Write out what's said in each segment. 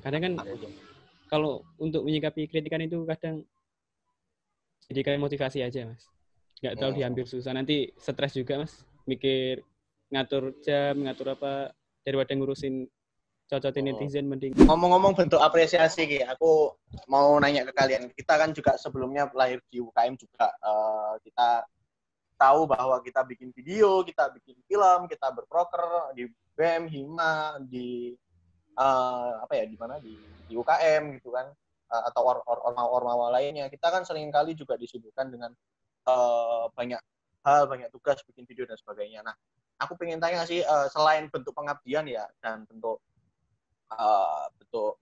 Kadang kan kalau untuk menyikapi kritikan itu kadang jadi kayak motivasi aja, Mas. Nggak terlalu diambil susah. Nanti stres juga, Mas. Mikir ngatur jam, ngatur apa, daripada ngurusin cocotin netizen mending. Ngomong-ngomong bentuk apresiasi, Ki, aku mau nanya ke kalian. Kita kan juga sebelumnya lahir di UKM juga. Kita tahu bahwa kita bikin video, kita bikin film, kita berproker di BEM, Hima, di di mana di UKM gitu kan, atau ormawa lainnya. Kita kan sering kali juga disibukkan dengan banyak hal, banyak tugas bikin video dan sebagainya. Nah, aku pengen tanya sih, selain bentuk pengabdian ya dan bentuk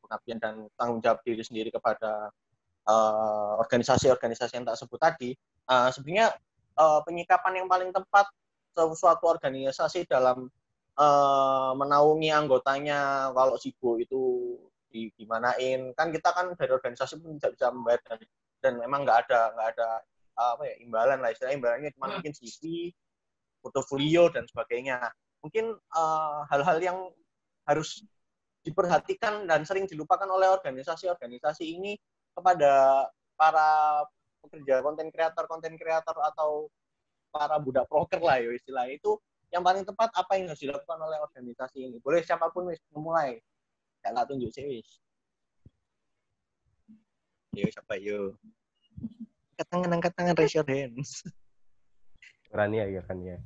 pengabdian dan tanggung jawab diri sendiri kepada organisasi-organisasi yang tak sebut tadi, sebenarnya penyikapan yang paling tepat suatu organisasi dalam menaungi anggotanya kalau sibuk itu gimanain, kan kita kan dari organisasi pun tidak bisa membayar dan memang nggak ada imbalan lah, istilahnya imbalannya cuma mungkin CV, portofolio dan sebagainya. Mungkin hal-hal yang harus diperhatikan dan sering dilupakan oleh organisasi-organisasi ini kepada para pekerja konten kreator atau para budak proker lah ya istilahnya, itu yang paling tepat apa yang harus dilakukan oleh organisasi ini? Boleh siapapun wis memulai. Ya nggak tunjuk sih wis. Yo siapa yo? Angkat tangan, raise your hands. Rania ya kan ya.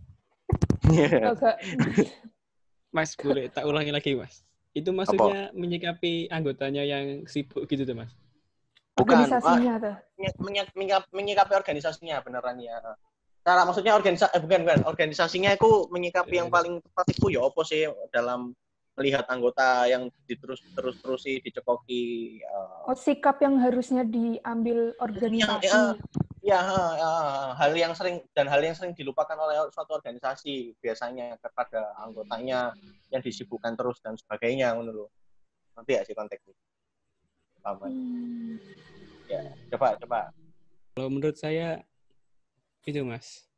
Mas, boleh tak ulangi lagi, Mas? Itu maksudnya menyikapi anggotanya yang sibuk gitu tuh, Mas? Bukan, organisasinya tuh. Menyikapi organisasinya beneran ya. Cara maksudnya organisasinya itu menyikapi yang paling tepat itu ya apa sih dalam melihat anggota yang diterusi dicekoki. Sikap yang harusnya diambil organisasi. Hal yang sering dilupakan oleh suatu organisasi biasanya kepada anggotanya yang disibukkan terus dan sebagainya, menurut. Nanti ya sih konteksnya. Ya, coba. Kalau menurut saya itu, Mas,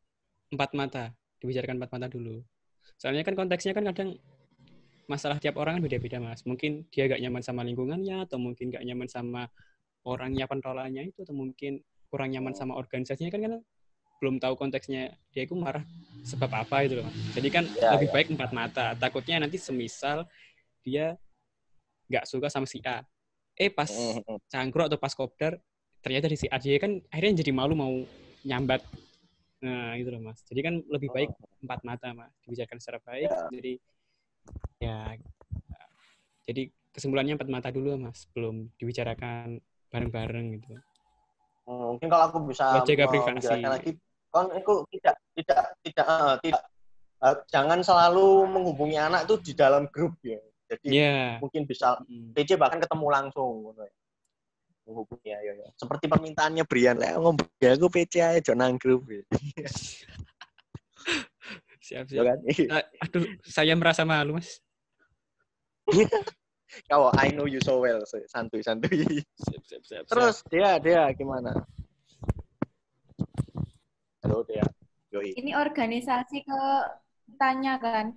4 mata, dibicarakan 4 mata dulu. Soalnya kan konteksnya kan kadang masalah tiap orang kan beda-beda, Mas. Mungkin dia gak nyaman sama lingkungannya, atau mungkin gak nyaman sama orangnya, penolaknya itu, atau mungkin kurang nyaman sama organisasinya, kan belum tahu konteksnya dia itu marah sebab apa itu loh, Mas. Jadi kan lebih baik 4 mata. Takutnya nanti semisal dia gak suka sama si A, pas cangkruk atau pas kopdar ternyata di si A, dia kan akhirnya jadi malu mau nyambat. Nah, gitu loh, Mas. Jadi kan lebih baik 4 mata, Mas. Dibicarakan secara baik. Jadi kesimpulannya 4 mata dulu, Mas. Belum dibicarakan bareng-bareng gitu. Mungkin kalau aku bisa menjelaskan lagi, aku tidak jangan selalu menghubungi anak itu di dalam grup ya. Jadi mungkin bisa PC bahkan ketemu langsung. Menghubungi ya. Seperti permintaannya Brian lah, ngomong ya aku PC aja jangan grup. Siap. Aduh, saya merasa malu, Mas. Kau, I know you so well, santuy. Siap. Terus dia gimana? Halo dia. Yoi. Ini organisasi ke tanya kan?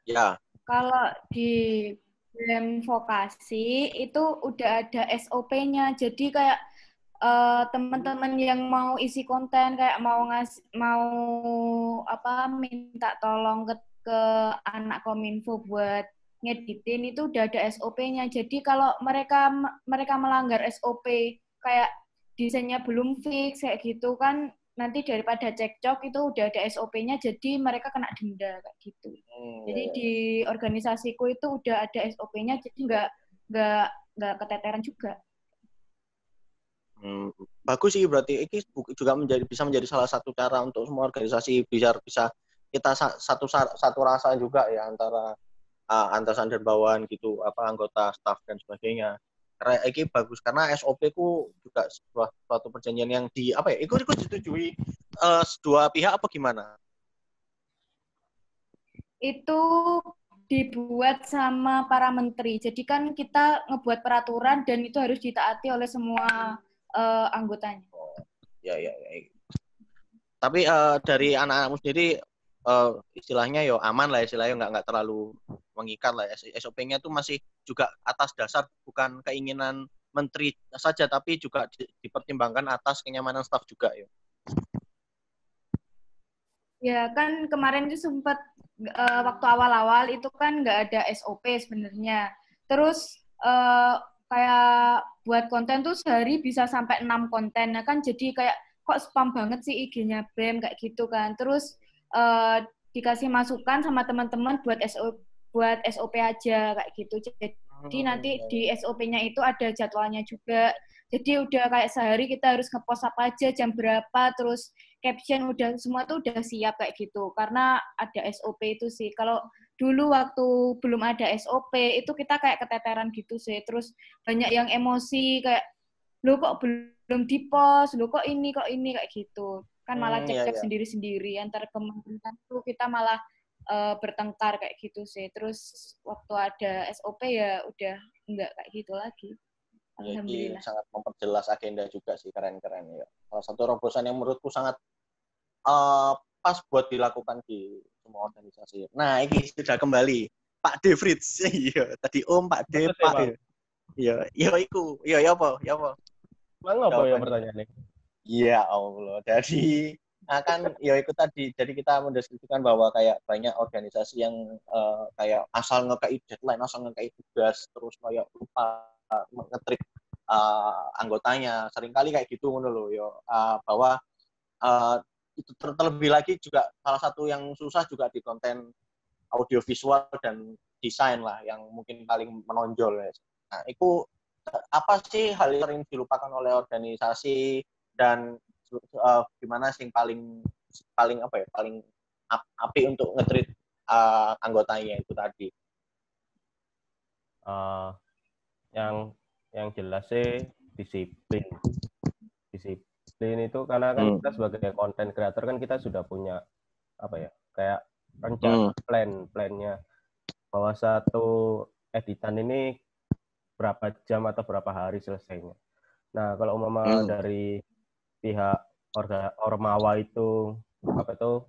Ya. Kalau di BEM vokasi itu udah ada SOP-nya, jadi kayak teman-teman yang mau isi konten kayak mau minta tolong ke anak Kominfo buat ngeditin itu udah ada SOP-nya. Jadi kalau mereka melanggar SOP kayak desainnya belum fix kayak gitu kan, nanti daripada cekcok itu udah ada SOP-nya, jadi mereka kena denda kayak gitu. Jadi di organisasiku itu udah ada SOP-nya, jadi nggak keteteran juga. Bagus sih, berarti ini juga bisa menjadi salah satu cara untuk semua organisasi bisa kita satu rasa juga ya antara atasan dan bawahan gitu, anggota staf dan sebagainya. Karena ini bagus karena SOP ku juga suatu perjanjian yang ikut disetujui dua pihak apa gimana? Itu dibuat sama para menteri. Jadi kan kita ngebuat peraturan dan itu harus ditaati oleh semua anggotanya. Ya. Tapi dari anak-anakmu sendiri istilahnya yo aman lah, istilahnya nggak terlalu mengikat lah. SOP-nya tuh masih juga atas dasar bukan keinginan menteri saja, tapi juga dipertimbangkan atas kenyamanan staf juga ya. Ya kan kemarin itu sempat waktu awal-awal itu kan nggak ada SOP sebenarnya. Terus kayak buat konten tuh sehari bisa sampai 6 konten. Nah kan jadi kayak kok spam banget sih IG-nya BEM kayak gitu kan. Terus dikasih masukan sama teman-teman buat SOP aja kayak gitu. Jadi nanti di SOP-nya itu ada jadwalnya juga. Jadi udah kayak sehari kita harus ngepost apa aja, jam berapa, terus caption udah semua tuh udah siap kayak gitu. Karena ada SOP itu sih. Kalau dulu waktu belum ada SOP itu kita kayak keteteran gitu sih. Terus banyak yang emosi kayak lu kok belum di-post, lu kok ini kayak gitu. Kan malah cekcok sendiri-sendiri antar kementerian tuh kita malah bertengkar kayak gitu sih. Terus waktu ada SOP ya udah enggak kayak gitu lagi. Alhamdulillah. Jadi sangat memperjelas agenda juga sih, keren-keren ya. Salah satu terobosan yang menurutku sangat pas buat dilakukan di semua organisasi. Nah, ini sudah kembali Pak De Fritz. Iya, tadi Om, Pak De, Pak. Iya, iku. Iya, apa? Bang, apa ya pertanyaannya? Iya, Allah. Jadi kan ya itu tadi. Jadi kita mendeskripsikan bahwa kayak banyak organisasi yang kayak asal ngekei deadline, asal ngekei tugas, terus kayak lupa nge-treat anggotanya. Seringkali kayak gitu ngono lho ya. Bahwa itu terlebih lagi juga salah satu yang susah juga di konten audiovisual dan desain lah yang mungkin paling menonjol ya. Nah, itu apa sih hal yang sering dilupakan oleh organisasi dan gimana sih paling apa ya, paling api untuk nge-treat anggotanya itu tadi? Yang jelas sih disiplin itu karena kan kita sebagai content creator kan kita sudah punya apa ya, kayak rencana plannya bahwa satu editan ini berapa jam atau berapa hari selesainya. Nah, kalau umpama dari pihak Ormawa itu apa itu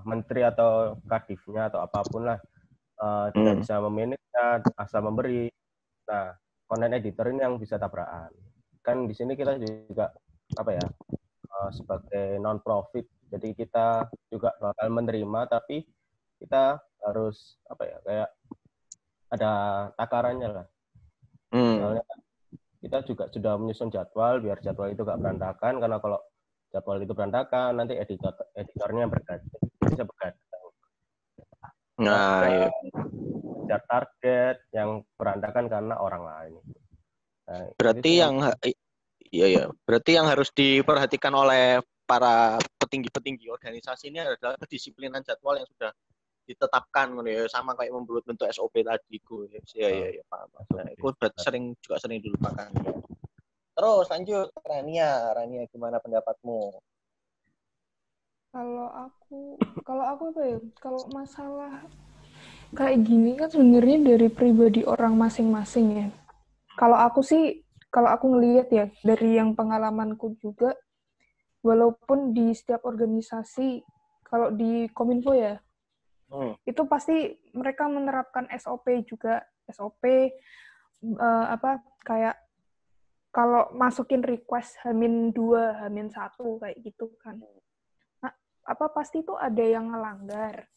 menteri atau kadifnya atau apapun lah tidak bisa memanage, asal memberi. Nah, content editor ini yang bisa tabrakan. Kan di sini kita juga apa ya, sebagai non profit, jadi kita juga bakal menerima, tapi kita harus apa ya, kayak ada takarannya lah. Soalnya kita juga sudah menyusun jadwal biar jadwal itu gak berantakan, karena kalau jadwal itu berantakan nanti editornya bisa begadang. Nah, iya. Target yang berantakan karena orang lain. Nah, berarti berarti yang harus diperhatikan oleh para petinggi-petinggi organisasi ini adalah kedisiplinan jadwal yang sudah ditetapkan ya, sama kayak membuat bentuk SOP tadi ku. Ya paham. Nah, itu sering dilupakan ya. Terus lanjut Rania gimana pendapatmu? Kalau aku apa ya? Kalau masalah kayak gini kan sebenarnya dari pribadi orang masing-masing ya. Kalau aku ngelihat ya dari yang pengalamanku juga, walaupun di setiap organisasi, kalau di Kominfo ya, itu pasti mereka menerapkan SOP juga. SOP kayak kalau masukin request H-2, H-1 kayak gitu kan. Nah, pasti itu ada yang ngelanggar.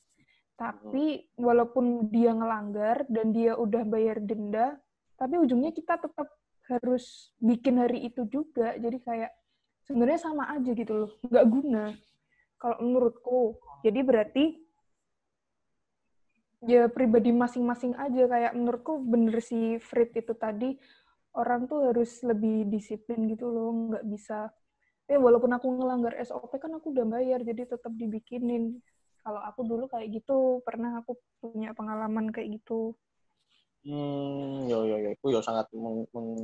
Tapi walaupun dia ngelanggar dan dia udah bayar denda, tapi ujungnya kita tetap harus bikin hari itu juga. Jadi kayak sebenarnya sama aja gitu loh, nggak guna kalau menurutku. Jadi berarti ya pribadi masing-masing aja. Kayak menurutku bener si Frit itu tadi, orang tuh harus lebih disiplin gitu loh, nggak bisa walaupun aku ngelanggar SOP kan aku udah bayar, jadi tetap dibikinin. Kalau aku dulu kayak gitu, pernah aku punya pengalaman kayak gitu. Itu sangat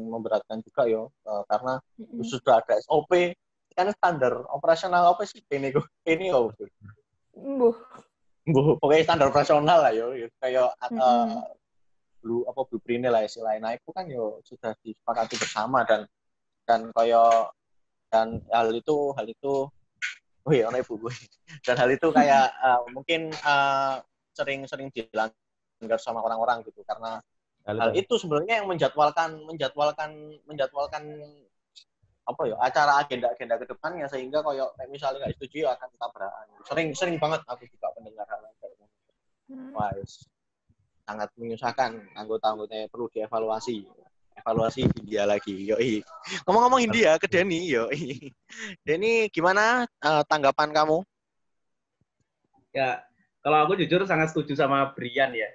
memberatkan juga karena sudah ada SOP kan, standar operasional apa sih ini pokoknya standar operasional lah kayak blueprint lah istilahnya. Nah, itu kan sudah disepakati bersama dan hal itu Oh iya, ono ibu gue. Dan hal itu kayak mungkin sering-sering dilanggar sama orang-orang gitu karena hal itu sebenarnya yang menjadwalkan apa ya acara agenda ke depannya sehingga kayak misalnya nggak setuju akan tabrakan. Sering banget aku juga mendengar hal kayak gitu. Wah, sangat menyusahkan anggota-anggotanya perlu dievaluasi. Evaluasi Hindia lagi, yoi. Ngomong-ngomong Hindia ke Denny, yoi. Denny, gimana tanggapan kamu? Ya, kalau aku jujur sangat setuju sama Brian ya.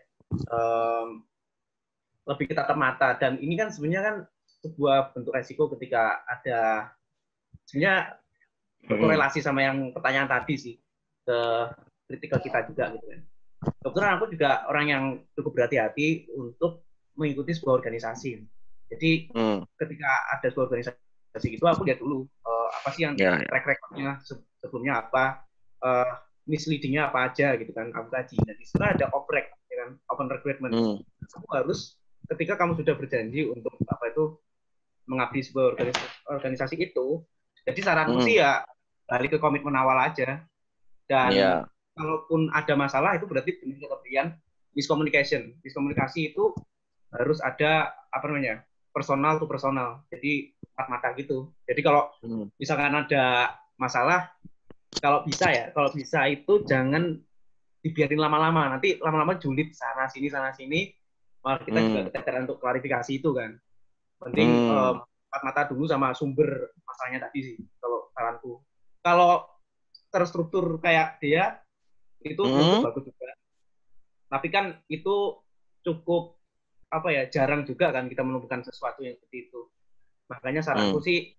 Lebih ke tatap mata dan ini kan sebenarnya kan sebuah bentuk resiko ketika ada sebenarnya berkorelasi sama yang pertanyaan tadi sih ke kritikal kita juga gitu kan. Kebetulan aku juga orang yang cukup berhati-hati untuk mengikuti sebuah organisasi. Jadi ketika ada sebuah organisasi itu aku lihat dulu apa sih yang track recordnya sebelumnya apa, misleadingnya apa aja gitu kan, aku kaji. Dan di sana ada oprek, ya kan, open recruitment. Kamu harus ketika kamu sudah berjanji untuk apa itu mengabdi sebuah organisasi itu, jadi saranku sih ya balik ke komitmen awal aja. Dan kalaupun ada masalah itu berarti benar miskomunikasi itu harus ada apa namanya personal to personal, jadi empat mata gitu. Jadi kalau misalkan ada masalah, kalau bisa itu jangan dibiarin lama-lama, nanti lama-lama julid sana sini malah kita juga keteteran untuk klarifikasi itu kan. Penting empat mata dulu sama sumber masalahnya tadi sih kalau saranku. Kalau terstruktur kayak dia itu bagus juga, tapi kan itu cukup apa ya, jarang juga kan kita menemukan sesuatu yang seperti itu. Makanya saranku sih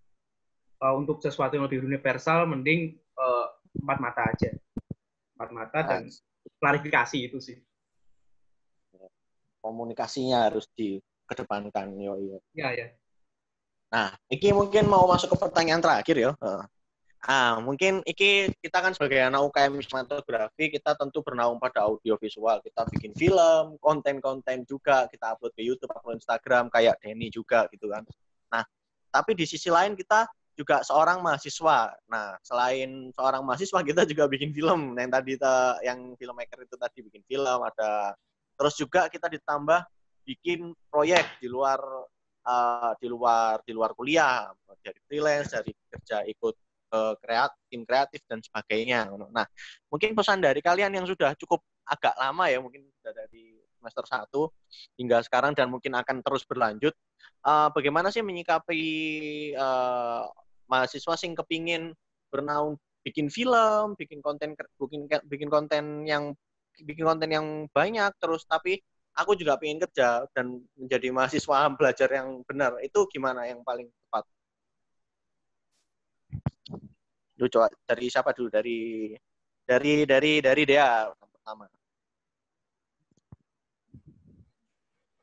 untuk sesuatu yang lebih universal mending empat mata aja, empat mata dan klarifikasi itu sih. Komunikasinya harus dikedepankan, ya. Nah, ini mungkin mau masuk ke pertanyaan terakhir ya. Mungkin ini kita kan sebagai anak UKM sinematografi, kita tentu bernaung pada audio visual. Kita bikin film, konten-konten juga, kita upload ke YouTube, upload Instagram, kayak Denny juga gitu kan. Nah, tapi di sisi lain kita juga seorang mahasiswa. Nah, selain seorang mahasiswa, kita juga bikin film. Yang tadi yang filmmaker itu tadi bikin film, ada. Terus juga kita ditambah bikin proyek di luar kuliah, dari freelance, dari kerja ikut tim kreatif dan sebagainya. Nah, mungkin pesan dari kalian yang sudah cukup agak lama ya, mungkin sudah dari semester 1 hingga sekarang dan mungkin akan terus berlanjut, bagaimana sih menyikapi mahasiswa sing kepingin bernaung bikin film, bikin konten yang banyak terus, tapi aku juga pengen kerja dan menjadi mahasiswa belajar yang benar. Itu gimana yang paling tepat? Lu coba dari siapa dulu? Dari Dea pertama.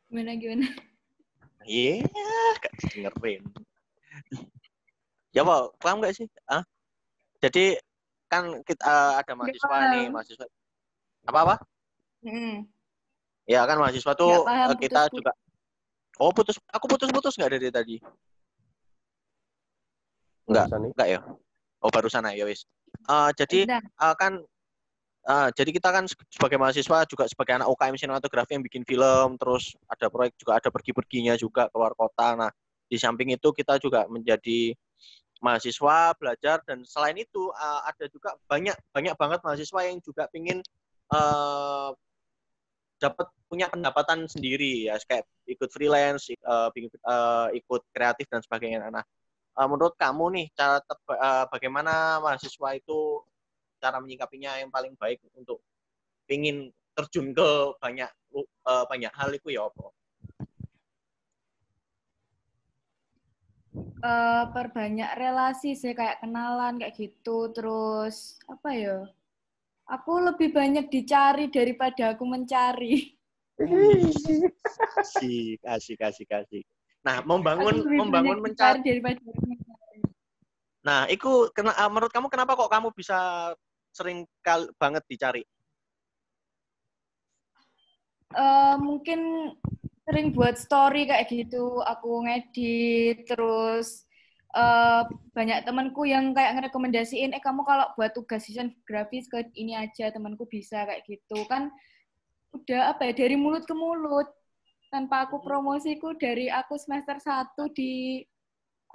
Gimana? Iya, gak dengerin. Ya, paham nggak sih? Jadi kan kita ada mahasiswa nih, mahasiswa apa? Ya kan mahasiswa tuh kita juga. Oh, aku putus nggak dari tadi? Enggak ya. Oh, barusan ya wis. Jadi jadi kita kan sebagai mahasiswa juga sebagai anak UKM sinematografi yang bikin film, terus ada proyek juga, ada pergi-perginya juga keluar kota. Nah, di samping itu kita juga menjadi mahasiswa belajar, dan selain itu ada juga banyak banget mahasiswa yang juga pingin dapat punya pendapatan sendiri ya, kayak ikut freelance, ikut kreatif dan sebagainya. Nah, menurut kamu nih bagaimana mahasiswa itu cara menyikapinya yang paling baik untuk pingin terjun ke banyak hal itu ya apa? Perbanyak relasi sih, kayak kenalan kayak gitu. Terus apa ya? Aku lebih banyak dicari daripada aku mencari. Kasih. Nah, membangun mencari daripada aku mencari. Nah, itu menurut kamu kenapa kok kamu bisa sering banget dicari? Mungkin sering buat story kayak gitu, aku ngedit, terus banyak temanku yang kayak ngerekomendasiin, kamu kalau buat tugas desain grafis ke ini aja, temanku bisa kayak gitu kan. Udah apa ya, dari mulut ke mulut. Tanpa aku promosiku dari aku semester 1 di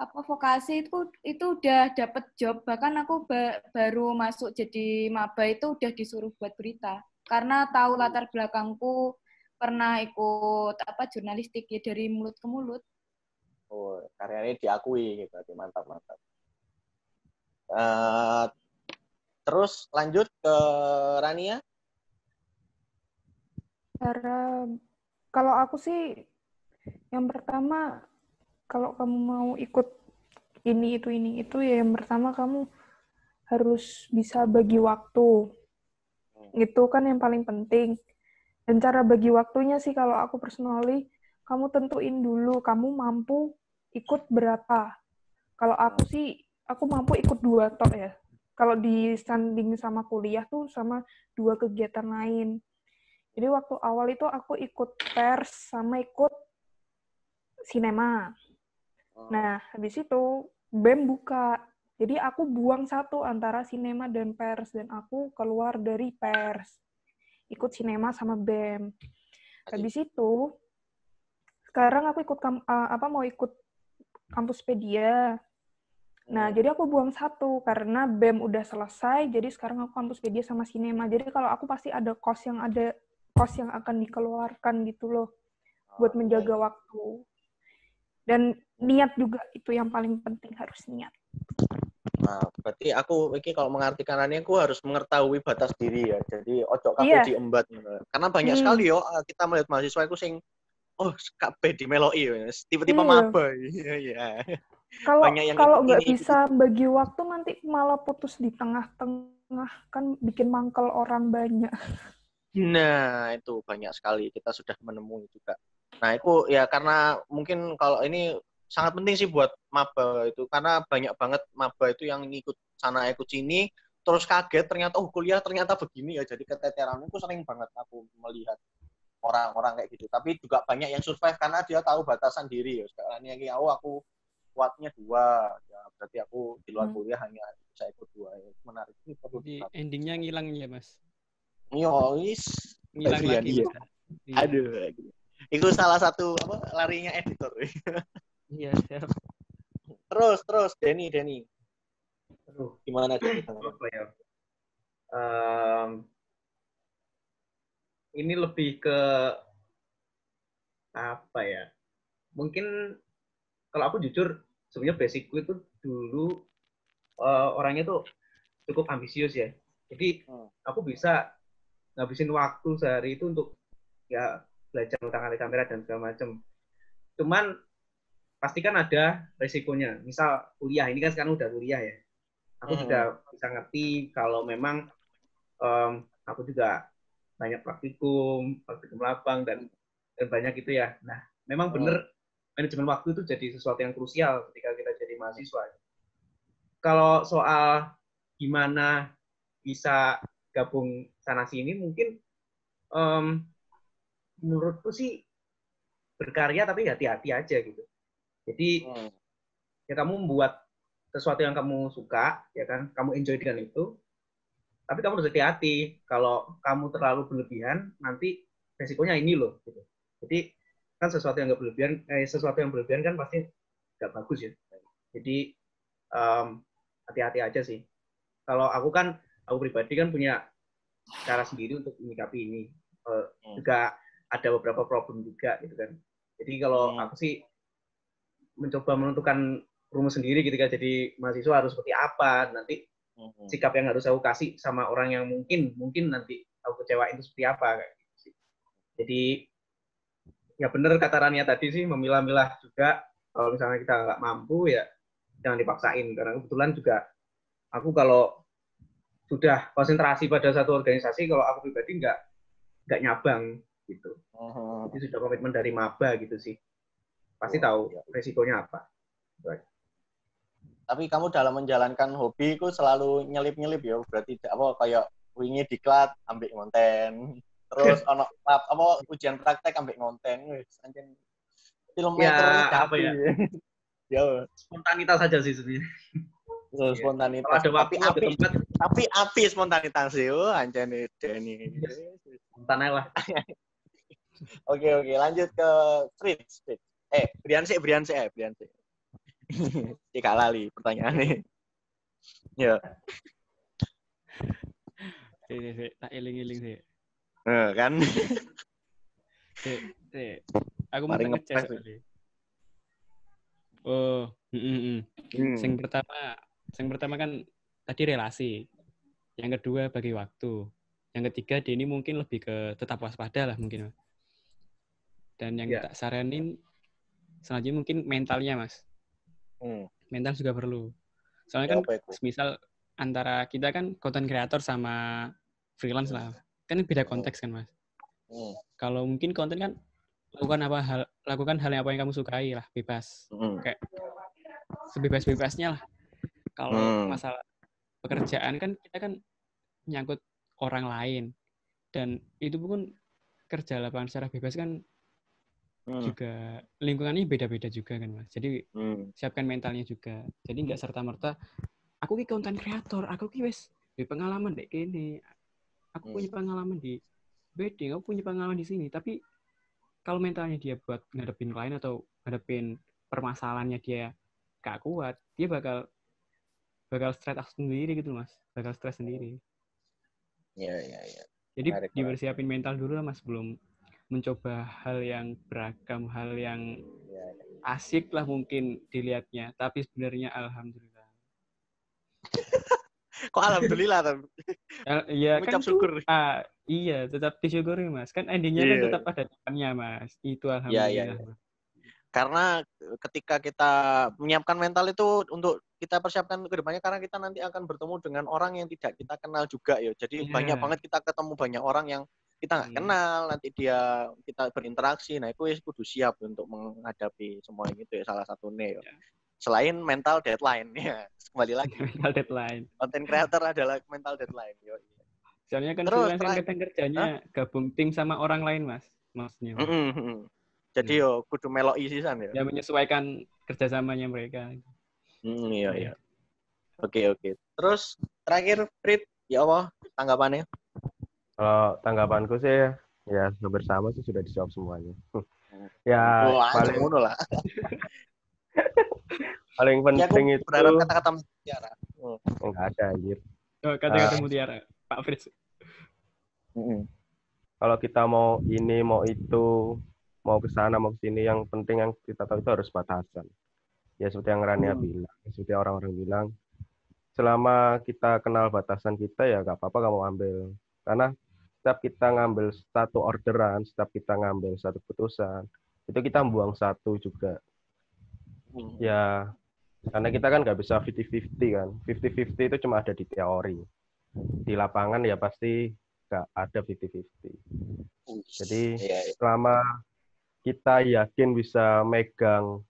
vokasi itu udah dapet job, bahkan aku baru masuk jadi maba itu udah disuruh buat berita karena tahu latar belakangku pernah ikut jurnalistik ya, dari mulut ke mulut. Oh, karyanya diakui gitu, mantap. Terus lanjut ke Rania. Kalau aku sih yang pertama, kalau kamu mau ikut ini itu ya yang pertama kamu harus bisa bagi waktu. Itu kan yang paling penting. Dan cara bagi waktunya sih kalau aku personally, kamu tentuin dulu kamu mampu ikut berapa. Kalau aku sih, aku mampu ikut 2 tok ya. Kalau disanding sama kuliah tuh sama 2 kegiatan lain. Jadi waktu awal itu aku ikut pers sama ikut sinema. Nah, habis itu BEM buka. Jadi aku buang satu antara sinema dan pers, dan aku keluar dari pers. Ikut sinema sama BEM. Habis itu, sekarang aku mau ikut Kampuspedia. Nah, jadi aku buang satu karena BEM udah selesai, jadi sekarang aku Kampuspedia sama sinema. Jadi kalau aku pasti ada kos yang akan dikeluarkan gitu loh buat menjaga waktu. Dan niat juga itu yang paling penting, harus niat. Nah, berarti aku kalau mengartikan Rania, aku harus mengetahui batas diri ya. Jadi ojo kabeh diembat. Karena banyak sekali kita melihat mahasiswa itu sing kabeh dimeloi tiba-tiba maba. Iya. Kalau nggak bisa bagi waktu nanti malah putus di tengah-tengah, kan bikin mangkel orang banyak. Nah, itu banyak sekali kita sudah menemui juga. Nah, itu ya karena mungkin kalau ini sangat penting sih buat maba itu, karena banyak banget maba itu yang ngikut sana ikut sini terus kaget ternyata kuliah ternyata begini ya, jadi keteteran. Itu sering banget aku melihat orang-orang kayak gitu. Tapi juga banyak yang survive karena dia tahu batasan diri ya. Sekarang ini aku kuatnya 2 ya, berarti aku di luar kuliah hanya bisa ikut 2 ya. Menarik ini perlu. Jadi endingnya ngilang ya, Mas. Ngilang lagi. Aduh. Itu salah satu larinya editor. Iya, siap. Terus Denny. Aduh, gimana Denny? Apa ya? Ini lebih ke apa ya? Mungkin kalau aku jujur sebenarnya basicku itu dulu orangnya tuh cukup ambisius ya. Jadi aku bisa ngabisin waktu sehari itu untuk ya belajar tentang kamera dan segala macam. Cuman pasti kan ada resikonya. Misal kuliah, ini kan sekarang udah kuliah ya. Aku juga bisa ngerti kalau memang aku juga banyak praktikum lapang dan banyak gitu ya. Nah, memang benar manajemen waktu itu jadi sesuatu yang krusial ketika kita jadi mahasiswa. Kalau soal gimana bisa gabung sana sini, mungkin menurutku sih berkarya tapi hati-hati aja gitu. Jadi ya kamu membuat sesuatu yang kamu suka, ya kan, kamu enjoy dengan itu, tapi kamu harus hati-hati. Kalau kamu terlalu berlebihan, nanti resikonya ini loh. Gitu. Jadi kan sesuatu yang berlebihan kan pasti nggak bagus ya. Jadi hati-hati aja sih. Kalau aku pribadi kan punya cara sendiri untuk menyikapi ini. Juga ada beberapa problem juga gitu kan. Jadi kalau aku sih mencoba menentukan rumus sendiri ketika jadi mahasiswa harus seperti apa, nanti sikap yang harus aku kasih sama orang yang mungkin nanti aku kecewain itu seperti apa kayak gitu sih. Jadi ya benar kata Rania tadi sih, memilah-milah juga. Kalau misalnya kita nggak mampu ya jangan dipaksain, karena kebetulan juga aku kalau sudah konsentrasi pada satu organisasi, kalau aku pribadi nggak nyabang gitu. Itu sudah komitmen dari maba gitu sih. Pasti tahu resikonya apa. Tapi kamu dalam menjalankan hobi itu selalu nyelip-nyelip ya, berarti kayak wingi diklat ambek ngonten. Terus ono ujian praktek ambek ngonten. Wis anjen filmmaker apa ya? Ya, Spontanitas saja sih sebenarnya. so, spontanitas. Kalau ada waktu, ada tempat, Tapi api spontanitas yo, anjane Deni. spontan aja lah. Oke, lanjut ke Fritz. Brian sih. Tidak lali pertanyaannya. Ya. Tak iling-iling sih. Kan. Aku mau Paling ngecek ngepas. soalnya. Oh, Sing pertama kan tadi relasi. Yang kedua bagi waktu. Yang ketiga ini mungkin lebih ke tetap waspada lah mungkin. Dan yang tak saranin selanjutnya mungkin mentalnya, Mas. Mental juga perlu. Soalnya kan misal antara kita kan content creator sama freelance lah. Kan beda konteks kan, Mas. Kalau mungkin konten kan lakukan hal yang apa yang kamu sukai lah, bebas. Kayak sebebas-bebasnya lah. Kalau masalah pekerjaan kan kita kan nyangkut orang lain, dan itu pun kerja lapangan secara bebas kan juga lingkungannya beda-beda juga kan, Mas. Jadi siapkan mentalnya juga. Jadi nggak serta-merta aku ki content creator, aku ki wis pengalaman dek kene, aku punya pengalaman di wedding, aku punya pengalaman di sini, tapi kalau mentalnya dia buat ngadepin klien atau ngadepin permasalahannya dia gak kuat, dia bakal stres sendiri gitu, Mas. Bakal stres sendiri. Iya. Jadi dipersiapin mental dulu lah, Mas, belum mencoba hal yang beragam, hal yang asik lah mungkin dilihatnya, tapi sebenarnya alhamdulillah. Kok alhamdulillah kan? Iya kan syukur. Iya, tetap disyukuri, Mas. Kan endingnya kan tetap ada depannya, Mas. Itu alhamdulillah. Iya. Karena ketika kita menyiapkan mental itu untuk kita persiapkan ke depannya, karena kita nanti akan bertemu dengan orang yang tidak kita kenal juga ya. Jadi banyak banget kita ketemu banyak orang yang kita nggak kenal, nanti kita berinteraksi. Nah, itu kudu siap untuk menghadapi semua itu ya, salah satunya ya. Selain mental deadline ya. Kembali lagi. Mental deadline. Content creator adalah mental deadline. Yo. Soalnya kan freelance kan kadang kerjanya gabung tim sama orang lain, Mas. Maksudnya. Jadi yo kudu meloki sisan ya. Ya menyesuaikan kerjasamanya mereka. Iya. Oke. Terus terakhir Prit, ya Allah tanggapannya? Kalau tanggapanku sih ya bersama sih sudah dijawab semuanya. Ya paling lah. Paling penting ya, aku berharap kata-kata mutiara. Enggak ada anjir. Oh, kata-kata mutiara, Pak Fritz. Kalau kita mau ini, mau itu, mau ke sana, mau ke sini, yang penting yang kita tahu itu harus batasan. Ya seperti yang Rania bilang, seperti orang-orang bilang, selama kita kenal batasan kita ya nggak apa-apa kamu ambil. Karena setiap kita ngambil satu orderan, setiap kita ngambil satu putusan, itu kita buang satu juga. Ya, karena kita kan nggak bisa 50-50 kan. 50-50 itu cuma ada di teori. Di lapangan ya pasti nggak ada 50-50. Jadi selama kita yakin bisa megang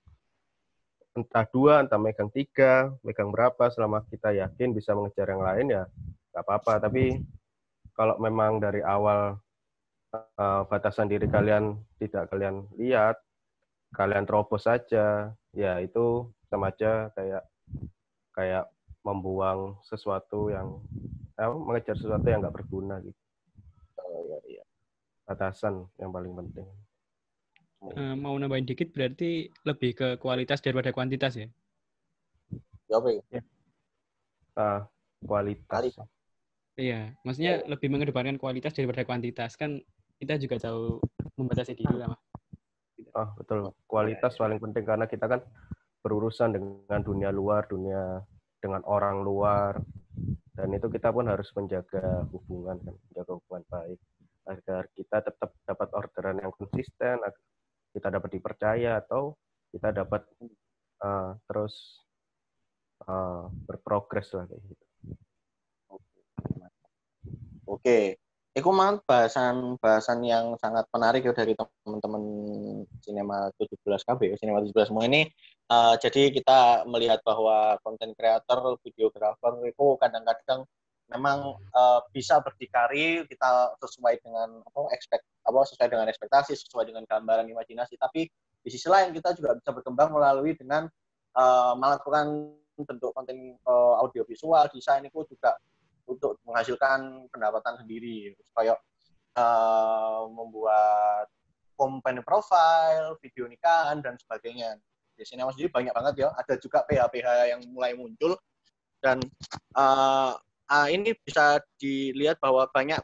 entah 2, entah megang 3, megang berapa, selama kita yakin bisa mengejar yang lain ya nggak apa-apa. Tapi kalau memang dari awal batasan diri kalian tidak kalian lihat, kalian terobos saja, ya itu sama aja kayak membuang sesuatu yang mengejar sesuatu yang nggak berguna gitu. Iya. Batasan yang paling penting. Mau nambahin dikit berarti lebih ke kualitas daripada kuantitas ya? Ya. Kualitas. Iya, maksudnya lebih mengedepankan kualitas daripada kuantitas. Kan kita juga tahu membatasi diri lah, Mas. Betul. Kualitas paling penting karena kita kan berurusan dengan dunia luar, dengan orang luar. Dan itu kita pun harus menjaga hubungan baik agar kita tetap dapat orderan yang konsisten, agar kita dapat dipercaya atau kita dapat terus berprogres lah kayak gitu. Oke. Itu mah bahasan yang sangat menarik ya dari teman-teman Sinema 17KB, Sinema 17 semua ini. Jadi kita melihat bahwa content creator, videographer itu kadang-kadang memang bisa berdikari, kita sesuai dengan sesuai dengan ekspektasi, sesuai dengan gambaran imajinasi. Tapi di sisi lain kita juga bisa berkembang melalui dengan melakukan bentuk konten audiovisual, desain itu juga untuk menghasilkan pendapatan sendiri. Kayak membuat company profile, video nikahan, dan sebagainya. Di sini Mas banyak banget ya. Ada juga PH-PH yang mulai muncul. Dan ini bisa dilihat bahwa banyak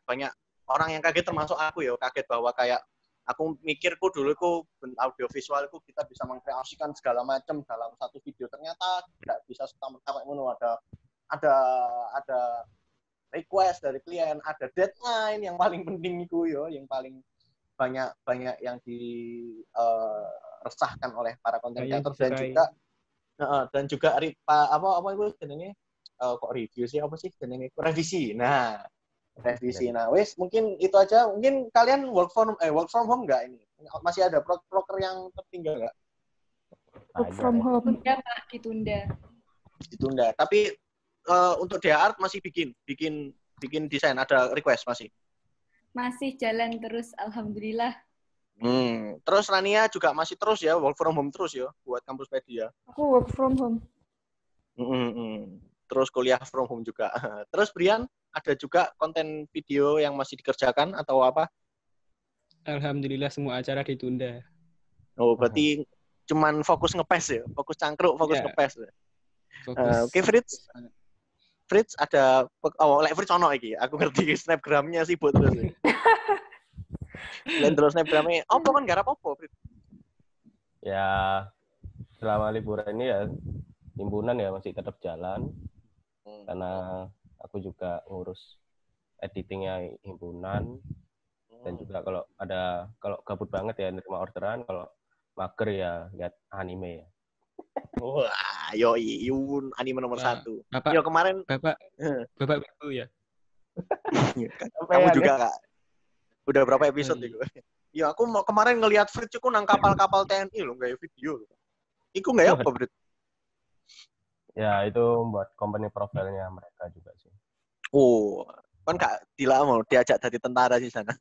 orang yang kaget, termasuk aku ya. Kaget bahwa kayak, aku mikirku dulu audiovisual itu kita bisa mengkreasikan segala macam dalam satu video. Ternyata tidak bisa serta-merta ada request dari klien, ada deadline yang paling penting itu yo, yang paling banyak yang diresahkan oleh para konten creator dan juga apa itu jenenge kok review sih, apa sih jenenge, revisi. Nah, wes mungkin itu aja. Mungkin kalian work from home enggak ini? Masih ada proker yang tertinggal enggak? Work from home. Ditunda. Tapi untuk DA Art masih bikin desain, ada request masih? Masih jalan terus, alhamdulillah. Terus Rania juga masih terus ya, work from home terus ya, buat Kampuspedia. Aku work from home. Terus kuliah from home juga. Terus Brian, ada juga konten video yang masih dikerjakan atau apa? Alhamdulillah semua acara ditunda. Oh, berarti cuman fokus ngepes ya, fokus cangkruk, fokus ngepes. Oke, Fritz ada Fritz ono iki. Aku ngerti Snapgram-nya sibuk terus. Terus Snapgram-nya opo kan garap opo, Fritz? Ya, selama liburan ini ya himpunan ya masih tetap jalan. Karena aku juga ngurus editingnya himpunan. Dan juga kalau gabut banget ya nerima orderan, kalau mager ya lihat anime ya. Wah, Yun anime nomor 1. Bapak, yo kemarin Bapak Ibu ya. Kamu juga Kak. Udah berapa episode itu? Ya aku kemarin ngelihat Fritz itu nang kapal-kapal TNI loh, kayak video. Iku nggak ya apa, Fritz? Ya itu buat company profile-nya mereka juga sih. Oh, kan Kak Dila mau diajak jadi tentara di sana.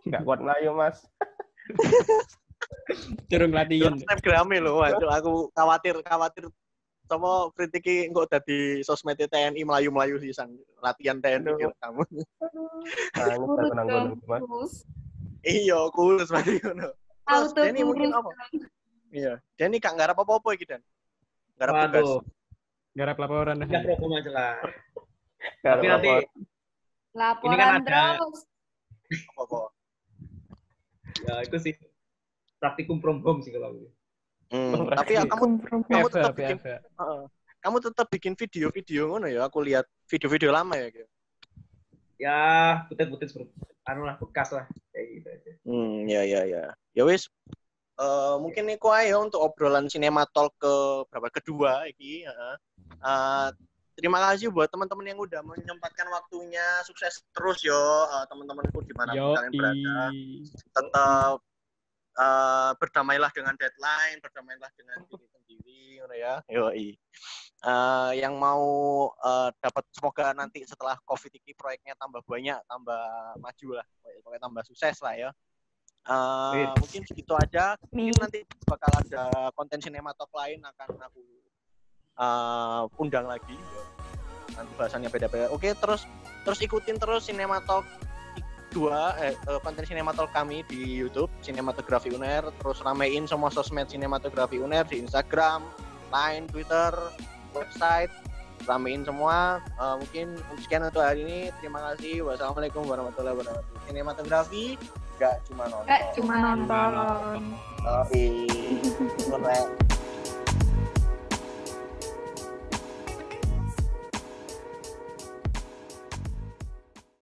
Nggak kuat Melayu, Mas. Curung latihan. Snapgram-e lho, aku khawatir sama kritiki engko dadi sosmed TNI melayu-melayu sisan latihan TNI kamu. Iya, kurus berarti ngono. Terus Denny mungkin apa? Iya, Denny Kak garap apa-apa iki, Dan? Garap tugas. Garap laporan. Ya program aja lah. Tapi nanti laporan terus. Apa-apa? Ya itu sih praktikum from home sih kalau aku. Tapi ya kamu tetap bikin video ngono ya. Aku lihat video-video lama ya gitu. Ya, butet-butet bekas lah kayak gitu aja. Ya. Ya wis. Mungkin iku ae untuk obrolan Cinema Talk kedua iki, terima kasih buat teman-teman yang udah menyempatkan waktunya. Sukses terus yo teman-temanku di mana pun kalian berada. Tetap berdamailah dengan deadline, berdamailah dengan diri sendiri, ya. Yoi. Yang mau dapat, semoga nanti setelah COVID ini proyeknya tambah banyak, tambah maju lah, pokoknya tambah sukses lah ya. Mungkin segitu aja. Mungkin nanti bakal ada konten Cinema Talk lain akan aku undang lagi. Nanti bahasannya beda-beda. Oke, terus ikutin terus Cinema Talk 2 konten Cinema Talk kami di YouTube Sinematografi UNER, terus ramein semua sosmed Sinematografi UNER di Instagram, Line, Twitter, website, ramein semua. Mungkin sekian untuk hari ini. Terima kasih. Wassalamualaikum warahmatullahi wabarakatuh. Sinematografi gak cuma nonton. Gak cuma nonton. Oke.